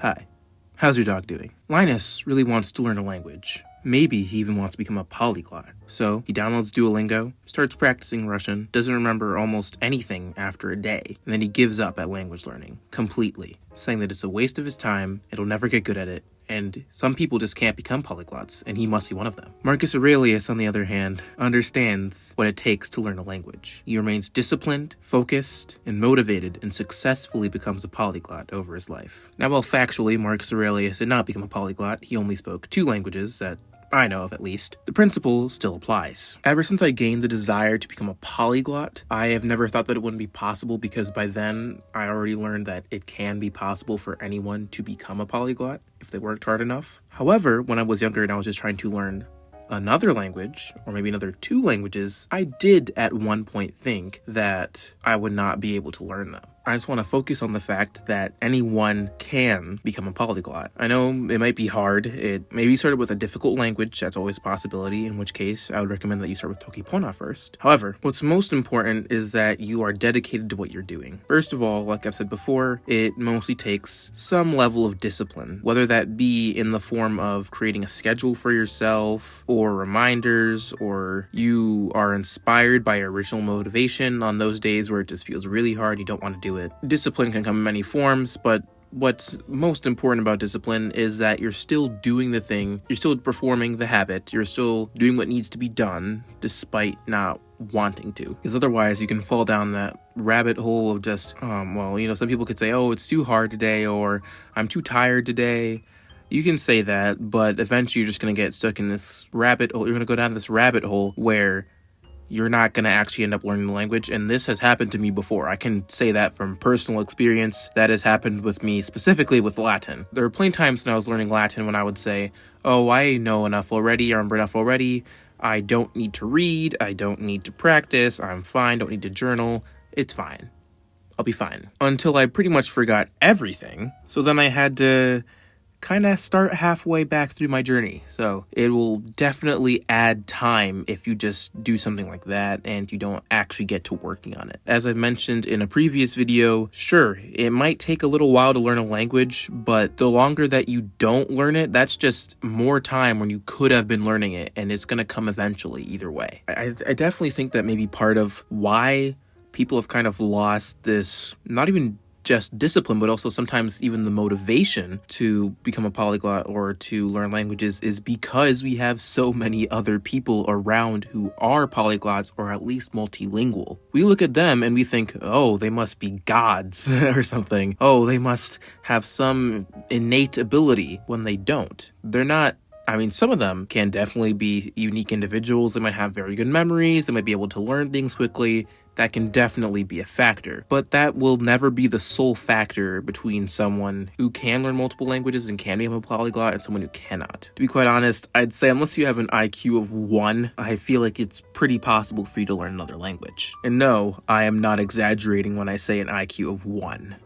Hi, how's your dog doing? Linus really wants to learn a language. Maybe he even wants to become a polyglot. So he downloads Duolingo, starts practicing Russian, doesn't remember almost anything after a day, and then he gives up at language learning completely, saying that it's a waste of his time, it'll never get good at it, and some people just can't become polyglots, and he must be one of them. Marcus Aurelius, on the other hand, understands what it takes to learn a language. He remains disciplined, focused, and motivated, and successfully becomes a polyglot over his life. Now, while factually, Marcus Aurelius did not become a polyglot, he only spoke 2 languages that I know of at least, the principle still applies. Ever since I gained the desire to become a polyglot, I have never thought that it wouldn't be possible because by then I already learned that it can be possible for anyone to become a polyglot if they worked hard enough. However, when I was younger and I was just trying to learn another language, or maybe another 2 languages, I did at one point think that I would not be able to learn them. I just want to focus on the fact that anyone can become a polyglot. I know it might be hard. It maybe started with a difficult language. That's always a possibility, in which case I would recommend that you start with Tokipona first. However, what's most important is that you are dedicated to what you're doing. First of all, like I've said before, it mostly takes some level of discipline, whether that be in the form of creating a schedule for yourself, or reminders, or you are inspired by your original motivation on those days where it just feels really hard, you don't want to do it. Discipline can come in many forms, but what's most important about discipline is that you're still doing the thing, you're still performing the habit, you're still doing what needs to be done despite not wanting to. Because otherwise you can fall down that rabbit hole of just, some people could say, oh, it's too hard today, or I'm too tired today. You can say that, but eventually you're just going to get stuck in this rabbit hole. You're going to go down this rabbit hole where you're not going to actually end up learning the language, and this has happened to me before. I can say that from personal experience. That has happened with me, specifically with Latin. There were plenty of times when I was learning Latin when I would say, oh, I know enough already, I remember enough already, I don't need to read, I don't need to practice, I'm fine, don't need to journal, it's fine. I'll be fine. Until I pretty much forgot everything, so then I had to kind of start halfway back through my journey. So it will definitely add time if you just do something like that and you don't actually get to working on it. As I mentioned in a previous video, sure, it might take a little while to learn a language, but the longer that you don't learn it, that's just more time when you could have been learning it, and it's going to come eventually either way. I definitely think that maybe part of why people have kind of lost this, not even just discipline, but also sometimes even the motivation to become a polyglot or to learn languages, is because we have so many other people around who are polyglots or at least multilingual. We look at them and we think, oh, they must be gods or something. Oh, they must have some innate ability, when they don't. They're not. I mean, some of them can definitely be unique individuals. They might have very good memories. They might be able to learn things quickly. That can definitely be a factor, but that will never be the sole factor between someone who can learn multiple languages and can become a polyglot and someone who cannot. To be quite honest, I'd say unless you have an IQ of 1, I feel like it's pretty possible for you to learn another language. And no, I am not exaggerating when I say an IQ of 1.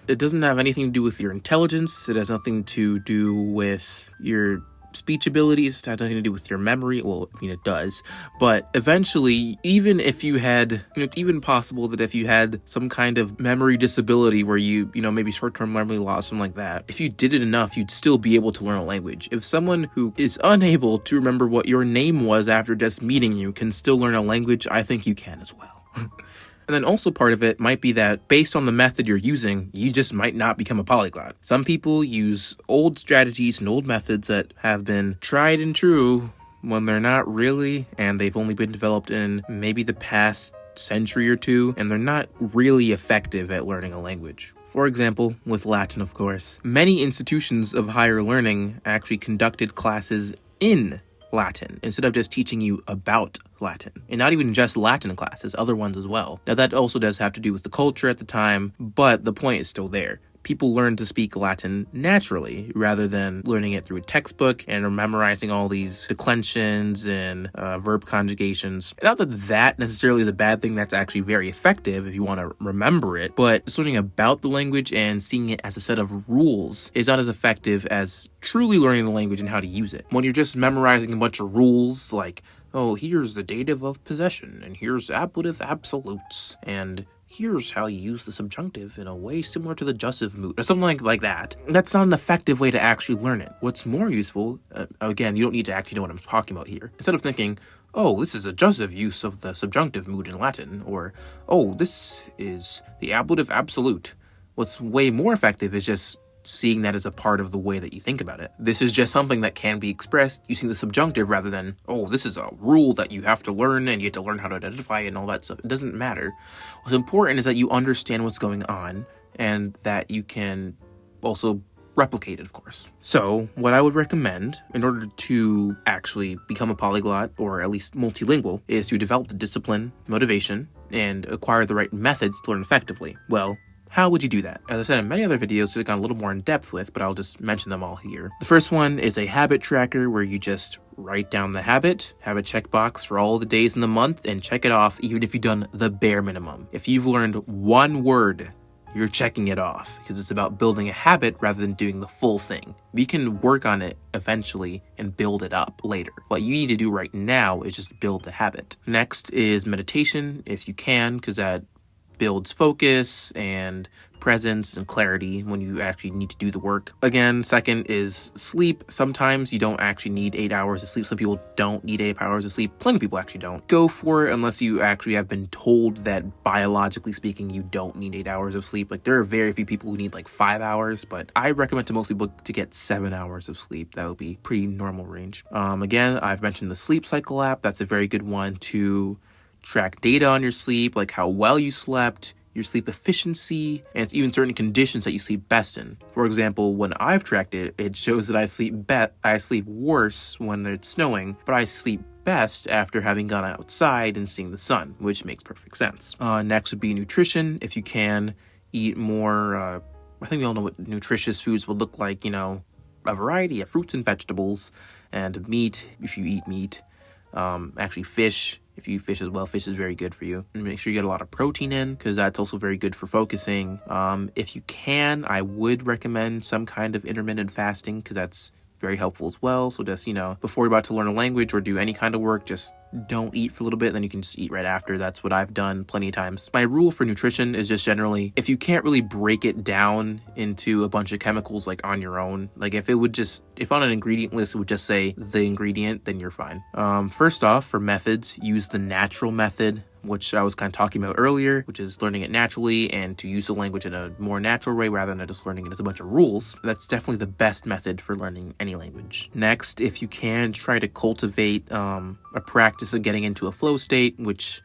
It doesn't have anything to do with your intelligence. It has nothing to do with your speech abilities. It has nothing to do with your memory. Well, I mean, it does. But eventually, even if you had, it's even possible that if you had some kind of memory disability where you maybe short-term memory loss, something like that, if you did it enough, you'd still be able to learn a language. If someone who is unable to remember what your name was after just meeting you can still learn a language, I think you can as well. And then also part of it might be that based on the method you're using, you just might not become a polyglot. Some people use old strategies and old methods that have been tried and true when they're not really, and they've only been developed in maybe the past century or 2, and they're not really effective at learning a language. For example, with Latin, of course, many institutions of higher learning actually conducted classes in Latin instead of just teaching you about Latin, and not even just Latin classes, other ones as well. Now that also does have to do with the culture at the time, but the point is still there. People learn to speak Latin naturally rather than learning it through a textbook and memorizing all these declensions and verb conjugations. Not that that necessarily is a bad thing. That's actually very effective if you want to remember it, but just learning about the language and seeing it as a set of rules is not as effective as truly learning the language and how to use it. When you're just memorizing a bunch of rules like, oh, here's the dative of possession, and here's ablative absolutes, and here's how you use the subjunctive in a way similar to the jussive mood, or something like that. That's not an effective way to actually learn it. What's more useful, again, you don't need to actually know what I'm talking about here. Instead of thinking, oh, this is a jussive use of the subjunctive mood in Latin, or, oh, this is the ablative absolute. What's way more effective is just seeing that as a part of the way that you think about it. This is just something that can be expressed using the subjunctive rather than, oh, this is a rule that you have to learn and you have to learn how to identify it and all that stuff. It doesn't matter. What's important is that you understand what's going on and that you can also replicate it, of course. So what I would recommend in order to actually become a polyglot or at least multilingual is to develop the discipline, motivation, and acquire the right methods to learn effectively. Well, how would you do that? As I said in many other videos, I've gone a little more in depth with, but I'll just mention them all here. The first one is a habit tracker where you just write down the habit, have a checkbox for all the days in the month, and check it off even if you've done the bare minimum. If you've learned one word, you're checking it off because it's about building a habit rather than doing the full thing. We can work on it eventually and build it up later. What you need to do right now is just build the habit. Next is meditation, if you can, because that builds focus and presence and clarity when you actually need to do the work. Again, second is sleep. Sometimes you don't actually need 8 hours of sleep. Some people don't need 8 hours of sleep. Plenty of people actually don't. Go for it unless you actually have been told that biologically speaking, you don't need 8 hours of sleep. Like there are very few people who need like 5 hours, but I recommend to most people to get 7 hours of sleep. That would be pretty normal range. Again, I've mentioned the Sleep Cycle app. That's a very good one to track data on your sleep, like how well you slept, your sleep efficiency, and it's even certain conditions that you sleep best in. For example, when I've tracked it, it shows that I sleep worse when it's snowing, but I sleep best after having gone outside and seeing the sun, which makes perfect sense. Next would be nutrition. If you can eat more, I think we all know what nutritious foods would look like, a variety of fruits and vegetables, and meat, if you eat meat. Actually fish, if you eat fish as well, fish is very good for you. And make sure you get a lot of protein in because that's also very good for focusing. If you can, I would recommend some kind of intermittent fasting because that's very helpful as well. So just, before you're about to learn a language or do any kind of work, just don't eat for a little bit, then you can just eat right after. That's what I've done plenty of times. My rule for nutrition is just generally, if you can't really break it down into a bunch of chemicals like on your own, like if on an ingredient list it would just say the ingredient, then you're fine. First off, for methods, use the natural method, which I was kind of talking about earlier, which is learning it naturally and to use the language in a more natural way rather than just learning it as a bunch of rules. That's definitely the best method for learning any language. Next, if you can, try to cultivate a practice of getting into a flow state, which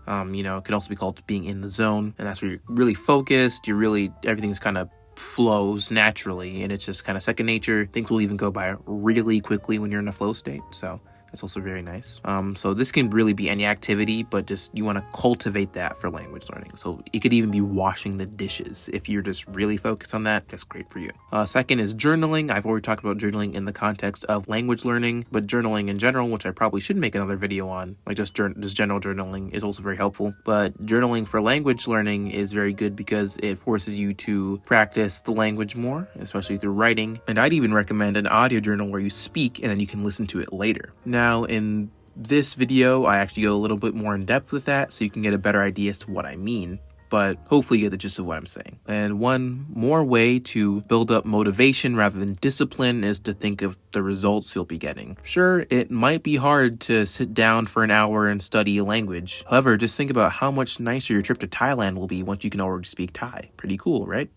can also be called being in the zone. And that's where you're really focused, everything's kind of flows naturally and it's just kind of second nature. Things will even go by really quickly when you're in a flow state. So that's also very nice. So this can really be any activity, but just you want to cultivate that for language learning. So it could even be washing the dishes. If you're just really focused on that, that's great for you. Second is journaling. I've already talked about journaling in the context of language learning, but journaling in general, which I probably should make another video on, like just general journaling is also very helpful. But journaling for language learning is very good because it forces you to practice the language more, especially through writing. And I'd even recommend an audio journal where you speak and then you can listen to it later. Now, in this video, I actually go a little bit more in depth with that so you can get a better idea as to what I mean, but hopefully you get the gist of what I'm saying. And one more way to build up motivation rather than discipline is to think of the results you'll be getting. Sure, it might be hard to sit down for an hour and study a language. However, just think about how much nicer your trip to Thailand will be once you can already speak Thai. Pretty cool, right?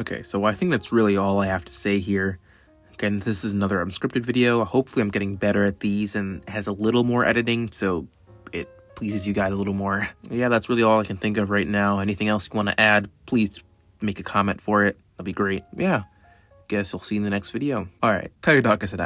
Okay, so I think that's really all I have to say here. Again, this is another unscripted video. Hopefully I'm getting better at these and has a little more editing so it pleases you guys a little more. Yeah, that's really all I can think of right now. Anything else you want to add, please make a comment for it. That'd be great. Yeah, guess I'll see you in the next video. Alright, tayo ka sa